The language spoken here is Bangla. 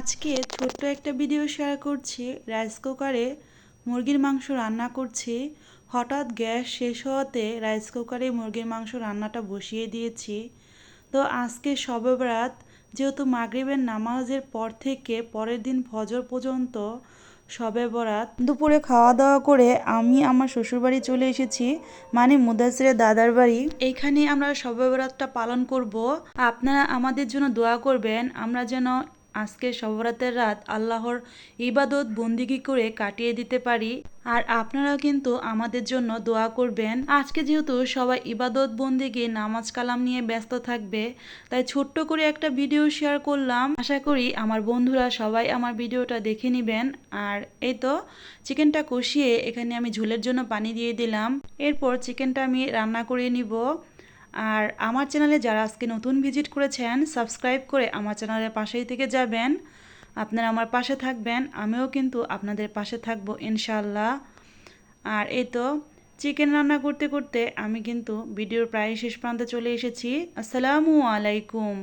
আজকে ছোট্ট একটা ভিডিও শেয়ার করছি। রাইস কুকারে মুরগির মাংস রান্না করছি। হঠাৎ গ্যাস শেষ হওয়াতে রাইস কুকারে মুরগির মাংস রান্নাটা বসিয়ে দিয়েছি। তো আজকে শবে বরাত, যেহেতু মাগরিবের নামাজের পর থেকে পরের দিন ফজর পর্যন্ত শবে বরাত, দুপুরে খাওয়া দাওয়া করে আমি আমার শ্বশুরবাড়ি চলে এসেছি, মানে মুদাসিরের দাদার বাড়ি। এইখানে আমরা শবে বরাতটা পালন করব। আপনারা আমাদের জন্য দোয়া করবেন, আমরা যেন আজকে শবে বরাতের রাত আল্লাহর ইবাদত বন্দিগি করে কাটিয়ে দিতে পারি। আর আপনারাও কিন্তু আমাদের জন্য দোয়া করবেন। আজকে যেহেতু সবাই ইবাদত বন্দিগি নামাজ কালাম নিয়ে ব্যস্ত থাকবে, তাই ছোট্ট করে একটা ভিডিও শেয়ার করলাম। আশা করি আমার বন্ধুরা সবাই আমার ভিডিওটা দেখে নেবেন। আর এই তো চিকেনটা কষিয়ে এখানে আমি ঝোলের জন্য পানি দিয়ে দিলাম। এরপর চিকেনটা আমি রান্না করে নিব। আর আমার চ্যানেলে যারা আজকে নতুন ভিজিট করেছেন, সাবস্ক্রাইব করে আমার চ্যানেলের পাশেই থেকে যাবেন। আপনারা আমার পাশে থাকবেন, আমিও কিন্তু আপনাদের পাশে থাকবো ইনশাআল্লাহ। আর এই তো চিকেন রান্না করতে করতে আমি কিন্তু ভিডিওর প্রায় শেষ প্রান্তে চলে এসেছি। আসসালামু আলাইকুম।